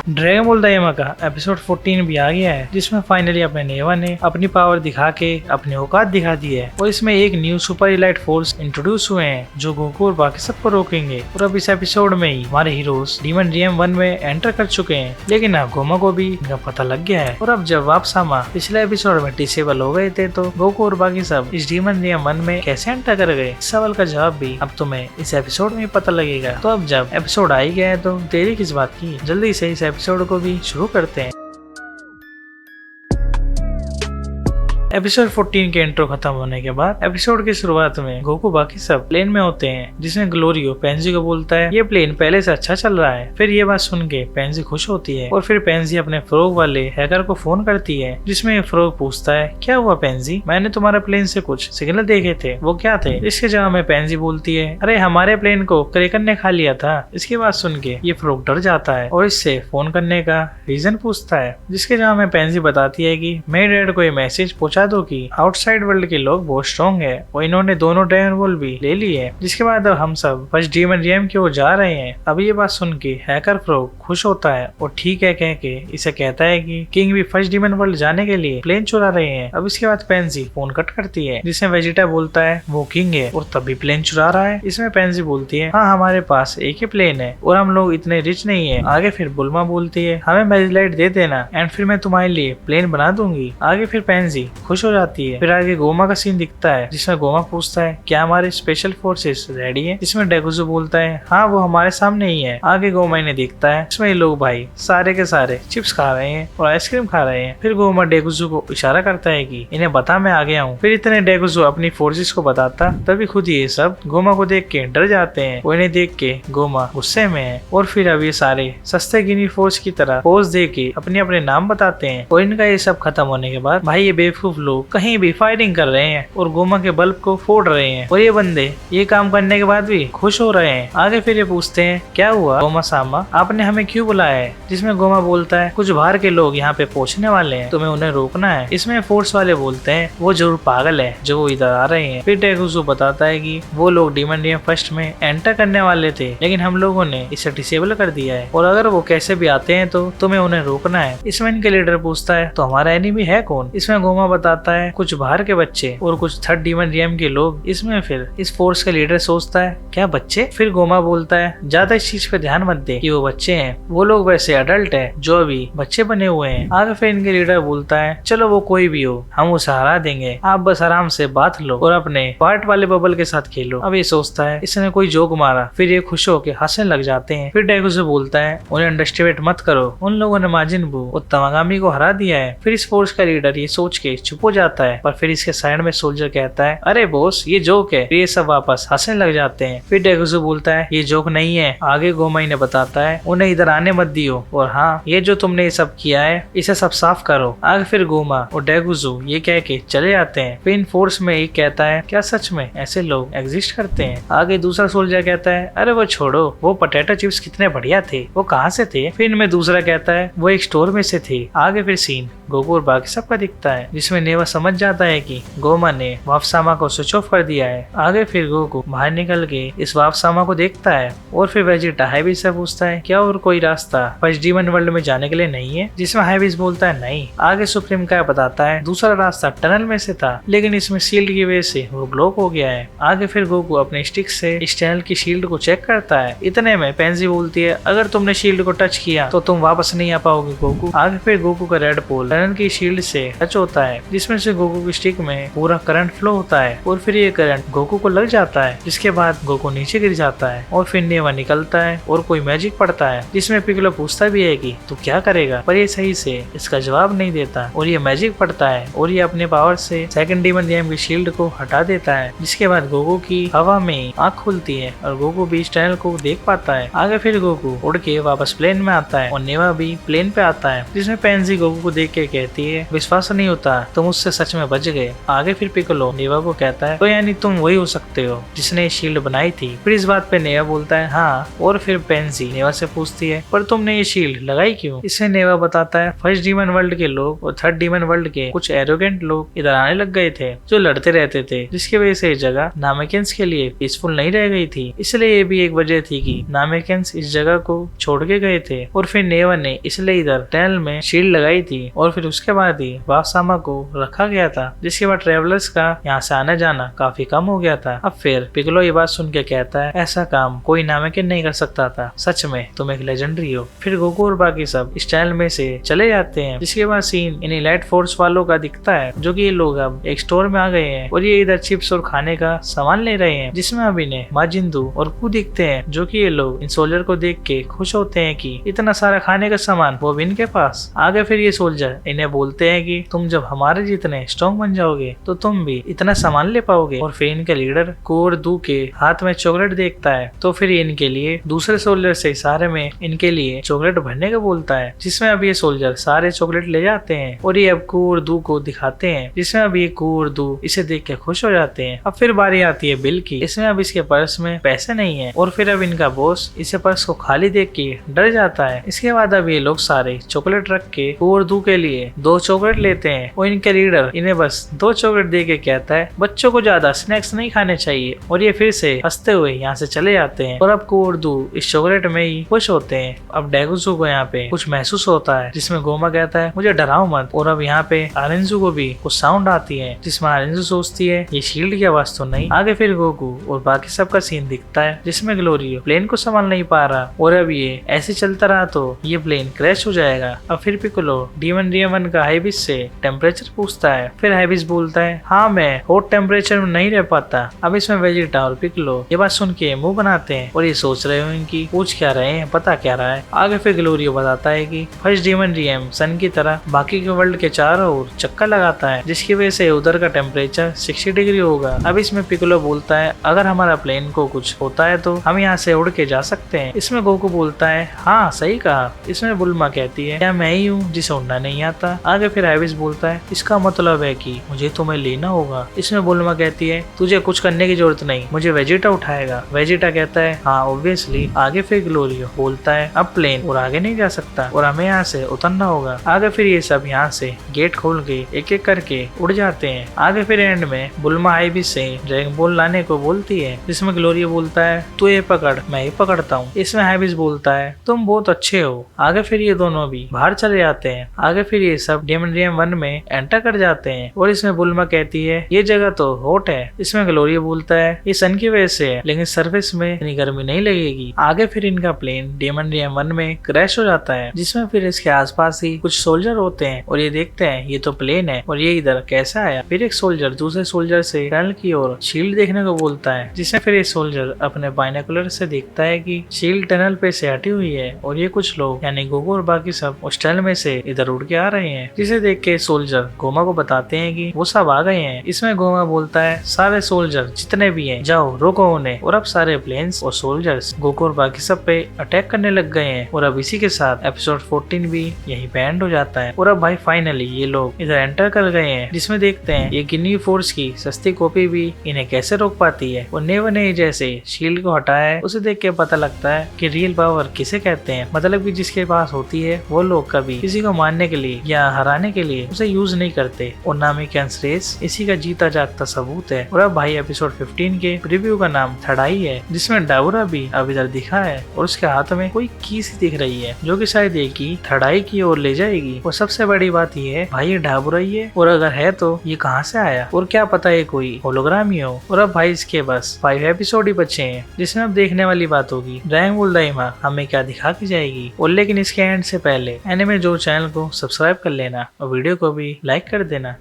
Dragon ball दाइमा का episode 14 भी आ गया है, जिसमें फाइनली अपने नेवा ने अपनी पावर दिखा के अपनी औकात दिखा दी है और इसमें एक new super elite force introduce हुए हैं जो गोकू और बाकी सबको रोकेंगे। और अब इस एपिसोड में ही हमारे हीरोज डीमन रियम 1 में एंटर कर चुके हैं, लेकिन अब गोमा को भी इनका पता लग गया है। और अब जब वापसामा पिछले एपिसोड में डिसेबल हो गए थे तो गोकू और बाकी सब इस डीमन रियम 1 में कैसे एंटर कर गए, इस सवाल का जवाब भी अब तुम्हें इस एपिसोड में पता लगेगा। तो अब जब एपिसोड आ ही गया है तो देरी किस बात की, जल्दी से इस एपिसोड को भी शुरू करते हैं। एपिसोड 14 के इंट्रो खत्म होने के बाद एपिसोड की शुरुआत में गोकू बाकी सब प्लेन में होते हैं, जिसमें ग्लोरियो पेंजी को बोलता है ये प्लेन पहले से अच्छा चल रहा है। फिर ये बात सुन के पेंजी खुश होती है और फिर पेंजी अपने फ्रॉग वाले हैकर को फोन करती है, जिसमें फ्रॉग पूछता है क्या हुआ पेंजी, मैंने तुम्हारे प्लेन से कुछ सिग्नल देखे थे, वो क्या थे। इसके जवाब में पेंजी बोलती है अरे हमारे प्लेन को क्रेकन ने खा लिया था। इसकी बात सुन के ये फ्रॉग डर जाता है और इससे फोन करने का रीजन पूछता है, जिसके जवाब में पेंजी बताती है कि मेरे डैड को ये मैसेज पहुंचा दो कि आउटसाइड वर्ल्ड के लोग बहुत स्ट्रॉन्ग है और इन्होंने दोनों ड्रैगन बॉल भी ले ली है। जिसके बाद अब हम सब फर्स्ट डीमन रियम की ओर जा रहे हैं। अब ये बात सुन के हैकर फ्रॉग खुश होता है और ठीक है कह के इसे कहता है कि किंग भी फर्स्ट डीमन वर्ल्ड जाने के लिए प्लेन चुरा रहे हैं। अब इसके बाद पेंजी फोन कट करती है, जिसमें वेजिटा बोलता है वो किंग है और तभी प्लेन चुरा रहा है। इसमें पेंजी बोलती है हाँ हमारे पास एक ही प्लेन है और हम लोग इतने रिच नहीं है। आगे फिर बुल्मा बोलती है हमें मैजिलाइट दे देना एंड फिर मैं तुम्हारे लिए प्लेन बना दूंगी। आगे फिर पेंजी खुश हो जाती है। फिर आगे गोमा का सीन दिखता है, जिसमें गोमा पूछता है क्या हमारे स्पेशल फोर्सेस रेडी है। इसमें डेगुजो बोलता है हाँ वो हमारे सामने ही है। आगे गोमा इन्हें देखता है, इसमें ये लोग भाई सारे के सारे चिप्स खा रहे हैं और आइसक्रीम खा रहे हैं। फिर गोमा डेगुजो को इशारा करता है कि इन्हें बता मैं आ गया हूँ। फिर इतने डेगुजो अपनी फोर्सेस को बताता, तभी खुद ये सब गोमा को देख के डर जाते हैं और इन्हें देख के गोमा गुस्से में है। और फिर अब ये सारे सस्ते गिनी फोर्स की तरह पोज दे के अपने अपने नाम बताते हैं। और इनका ये सब खत्म होने के बाद भाई ये बेवकूफ लोग कहीं भी फायरिंग कर रहे हैं और गोमा के बल्ब को फोड़ रहे हैं और ये बंदे ये काम करने के बाद भी खुश हो रहे हैं। आगे फिर ये पूछते हैं क्या हुआ गोमा सामा, आपने हमें क्यों बुलाया है। जिसमें गोमा बोलता है कुछ बाहर के लोग यहाँ पे पहुँचने वाले हैं, तुम्हें उन्हें रोकना है। इसमें फोर्स वाले बोलते हैं वो जरूर पागल है जो वो इधर आ रहे हैं। फिर डेगुजो बताता है कि वो लोग डीमन रियम फर्स्ट में एंटर करने वाले थे, लेकिन हम लोगों ने इसे डिसेबल कर दिया है और अगर वो कैसे भी आते हैं तो तुम्हें उन्हें रोकना है। इसमें इनके लीडर पूछता है तो हमारा एनिमी है कौन। इसमें गोमा बताता है कुछ बाहर के बच्चे और कुछ थर्ड डीमन रियम के लोग। इसमें फिर इस फोर्स का लीडर सोचता है क्या बच्चे। फिर गोमा बोलता है ज्यादा इस चीज पे ध्यान मत दे कि वो बच्चे हैं, वो लोग वैसे अडल्ट है जो अभी बच्चे बने हुए हैं। आगे फिर इनके लीडर बोलता है चलो वो कोई भी हो हम उसे हरा देंगे, आप बस आराम से बात लो और अपने पार्ट वाले बबल के साथ खेलो। अब ये सोचता है इसने कोई जोक मारा, फिर ये खुश होकर हंसने लग जाते हैं। फिर डेगुजो बोलता है उन्हें अंडरस्टिमेट मत करो, उन लोगों ने माजिन बू और तमागामी को हरा दिया है। फिर इस फोर्स का लीडर ये सोच के चुप हो जाता है, पर फिर इसके साइड में सोल्जर कहता है अरे बॉस ये जोक है। ये सब वापस हंसने लग जाते हैं। फिर डेगुजो बोलता है ये जोक नहीं है। आगे गोमा ने बताता है उन्हें इधर आने मत दियो और हाँ ये जो तुमने ये सब किया है इसे सब साफ करो। आगे फिर गोमा और डेगुजो ये कह के चले जाते हैं। फिर इन फोर्स में एक कहता है क्या सच में ऐसे लोग एग्जिस्ट करते हैं। आगे दूसरा सोल्जर कहता है अरे वो छोड़ो, वो पोटैटो चिप्स कितने बढ़िया थे, वो कहाँ से थे। फिर इनमें दूसरा कहता है वो एक स्टोर में से थे। आगे फिर सीन गोकू और बाकी सबका दिखता है, जिसमें नेवा समझ जाता है कि गोमा ने वापसामा को स्विच ऑफ कर दिया है। आगे फिर गोकू बाहर निकल के इस वापसामा को देखता है और फिर वेजिटा हाइबिस से पूछता है क्या और कोई रास्ता फर्स्ट डीमन वर्ल्ड में जाने के लिए नहीं है। जिसमें हाइबिस बोलता है नहीं। आगे सुप्रीम का बताता है दूसरा रास्ता टनल में से था, लेकिन इसमें शील्ड की वजह से वो ब्लॉक हो गया है। आगे फिर गोकू अपने स्टिक से इस टनल की शील्ड को चेक करता है। इतने में पेंजी बोलती है अगर तुमने शील्ड को टच किया तो तुम वापस नहीं आ पाओगे गोकू। आगे फिर गोकू का रेड पोल टनल की शील्ड से टच होता है, जिसमें से गोकू की स्टिक में पूरा करंट फ्लो होता है और फिर ये करंट गोकू को लग जाता है, जिसके बाद गोकू नीचे गिर जाता है और फिर नेवा निकलता है और कोई मैजिक पड़ता है, जिसमें पिगलो पूछता भी है कि तू क्या करेगा, पर ये सही से इसका जवाब नहीं देता और ये मैजिक पड़ता है और ये अपने पावर से सेकंड डीमन रियम की शील्ड को हटा देता है। जिसके बाद गोकू की हवा में आँख खुलती है और गोकू भी इस टनल को देख पाता है। आगे फिर गोकू उड़ के वापस प्लेन में आता है और नेवा भी प्लेन पे आता है, जिसमें पेंजी गोकू को देख के कहती है विश्वास नहीं होता तुम उससे सच में बच गए। आगे फिर पिकोलो नेवा को कहता है तो यानी तुम वही हो सकते हो जिसने शील्ड बनाई थी। फिर इस बात पे नेवा बोलता है हाँ। और फिर पेंसी नेवा से पूछती है पर तुमने ये शील्ड लगाई क्यों? इससे नेवा बताता है फर्स्ट डीमन वर्ल्ड के लोग और थर्ड डीमन वर्ल्ड के कुछ एरोगेंट लोग इधर आने लग गए थे जो लड़ते रहते थे, जिसकी वजह से ये जगह नामेकियंस के लिए पीसफुल नहीं रह गई थी। इसलिए ये भी एक वजह थी कि नामेकियंस इस जगह को छोड़ के गए थे और फिर नेवा ने इसलिए इधर टनल में शील्ड लगाई थी और फिर उसके बाद ही वासामा को रखा गया था, जिसके बाद ट्रेवलर्स का यहाँ से आना जाना काफी कम हो गया था। अब फिर पिकोलो ये बात सुन के कहता है ऐसा काम कोई नामेकियन नहीं कर सकता था, सच में तुम एक लेजेंडरी हो। फिर गोकू और बाकी सब इस टनल में से चले जाते हैं, जिसके बाद सीन इन इलाइट फोर्स वालों का दिखता है जो कि ये लोग अब एक स्टोर में आ गए हैं और ये इधर चिप्स और खाने का सामान ले रहे हैं, जिसमें अब इन्हें माजिंदू और कू दिखते हैं जो कि ये लोग इन सोल्जर को देख के खुश होते हैं कि इतना सारा खाने का सामान वो भी इनके पास। आगे फिर ये सोल्जर इन्हें बोलते हैं कि तुम जब हमारे जितने स्ट्रॉन्ग बन जाओगे तो तुम भी इतना सामान ले पाओगे। और फिर इनके लीडर कू और दू के हाथ में चॉकलेट देखता है तो फिर इनके लिए दूसरे सोल्जर से इशारे में इनके लिए चॉकलेट भरने का बोलता है, जिसमें अब ये सोल्जर सारे चॉकलेट ले जाते हैं और ये अब कू और दू को दिखाते हैं, जिसमें अब ये कू और दू इसे देख के खुश हो जाते हैं। अब फिर बारी आती है बिल की। इसमें अब इसके पर्स में पैसे नहीं है और फिर अब इनका बॉस इसे पर्स को खाली देख के डर जाता है। इसके बाद अब ये लोग सारे चॉकलेट रख के कू और दू के लिए 2 चॉकलेट लेते हैं और इनके लीडर इन्हें बस 2 चॉकलेट दे के कहता है बच्चों को ज्यादा स्नैक्स नहीं खाने चाहिए और ये फिर से हंसते हुए यहाँ से चले जाते हैं। और अब कू और दू इस चॉकलेट में ही खुश होते हैं। अब डेगुसु को यहाँ पे कुछ महसूस होता है, जिसमें गोमा कहता है मुझे डराओ मत। और अब यहाँ पे आरेंजू को भी कुछ साउंड आती है, जिसमें आरेंजू सोचती है ये शील्ड की आवाज तो नहीं। आगे फिर गोकू और बाकी सबका सीन दिखता है, जिसमें ग्लोरियो प्लेन को संभाल नहीं पा रहा और अब ये ऐसे चलता रहा तो ये प्लेन क्रैश हो जाएगा। अब फिर पिकोलो डीमन रियमन का हाइबिस से टेम्परेचर पूछता है। फिर हाइबिस बोलता है हाँ मैं हॉट टेम्परेचर में नहीं रह पाता। अब इसमें वेजिटा और पिकोलो ये बात सुन के मुंह बनाते हैं और ये सोच रहे हो इनकी पूछ क्या रहे हैं, पता क्या रहा है। आगे फिर ग्लोरियो बताता है कि फर्स्ट डीमन रियम सन की तरह बाकी के वर्ल्ड के चारों ओर चक्कर लगाता है, जिसकी वजह से उधर का टेम्परेचर 60 डिग्री होगा। अब इसमें पिकोलो बोलता है अगर हमारा प्लेन को कुछ होता है तो हम यहाँ से उड़ के जा सकते हैं। इसमें गोकू बोलता है हाँ सही कहा। इसमें बुल्मा कहती है क्या मैं ही हूँ जिसे उड़ना नहीं आता। आगे फिर हाइबिस बोलता है इसका मतलब है कि मुझे तुम्हें लेना होगा। इसमें बुल्मा कहती है तुझे कुछ करने की जरूरत नहीं, मुझे वेजिटा उठाएगा। वेजिटा कहता है हाँ ऑब्वियसली। आगे फिर ग्लोरियो बोलता है अब प्लेन और आगे नहीं जा सकता और हमें यहाँ से उतरना होगा। आगे फिर ये सब यहाँ से गेट खोल के एक एक करके उड़ जाते हैं। आगे फिर एंड में बुल्मा हाइबिस से ड्रैगन बॉल लाने को बोलती है, जिसमें ग्लोरियो बोलता है तू ये पकड़ मैं ये पकड़ता हूँ। इसमें हाइबिस बोलता है तुम बहुत अच्छे हो। आगे फिर ये दोनों भी बाहर चले जाते हैं। आगे फिर ये सब डीमन रियम 1 में एंटर कर जाते हैं और इसमें बुल्मा कहती है ये जगह तो हॉट है। इसमें ग्लोरियो बोलता है ये सन की वजह से है, लेकिन सरफेस में इतनी गर्मी नहीं लगेगी। आगे फिर इनका प्लेन डीमन रियम 1 में क्रैश हो जाता है, जिसमें फिर इसके आसपास ही कुछ सोल्जर होते हैं और ये देखते हैं ये तो प्लेन है और ये इधर कैसे आया। फिर एक सोल्जर दूसरे सोल्जर से टनल की ओर शील्ड देखने को बोलता है, जिसमें फिर ये सोल्जर अपने बाइनोकुलर से देखता है कि शील्ड टनल पे से हटी हुई है और ये कुछ लोग यानी गोकू और बाकी सब उस टनल में से इधर उड़ के आ रहे हैं, जिसे देख के सोल्जर गोमा को बताते हैं कि वो सब आ गए हैं। इसमें गोमा बोलता है सारे सोल्जर जितने भी हैं जाओ रोको उन्हें। और अब सारे प्लेन्स और सोल्जर्स गोकू और बाकी सब पे अटैक करने लग गए हैं और अब इसी के साथ एपिसोड 14 भी यही बैंड हो जाता है। और अब भाई फाइनली ये लोग इधर एंटर कर गए हैं, जिसमें देखते हैं ये गिनी फोर्स की सस्ती कॉपी भी इन्हें कैसे रोक पाती है। और नेवा ने जैसे शील्ड को हटाया है उसे देख के पता लगता है कि रियल पावर किसे कहते हैं, मतलब कि जिसके पास होती है वो लोग कभी किसी को मारने के लिए या हराने के लिए उसे यूज नहीं करते। और नामेकियंस रेस इसी का जीता जागता सबूत है। और अब भाई एपिसोड 15 के प्रीव्यू का नाम थर्ड आई है, जिसमें डाबुरा भी अब इधर दिखा है और उसके हाथ में कोई की सी दिख रही है जो कि शायद एक ही थर्ड आई की ओर ले जाएगी। और सबसे बड़ी बात ये है भाई ये डाबुरा ही है, और अगर है तो ये कहाँ से आया और क्या पता ये कोई होलोग्राम ही हो। और अब भाई इसके बस 5 एपिसोड ही बचे हैं, जिसमें अब देखने वाली बात होगी ड्रैगन बॉल दाइमा हमें क्या दिखा के जाएगी। और लेकिन इसके एंड से पहले एनिमे जो चैनल को सब्सक्राइब कर लेना और वीडियो को भी लाइक कर देना।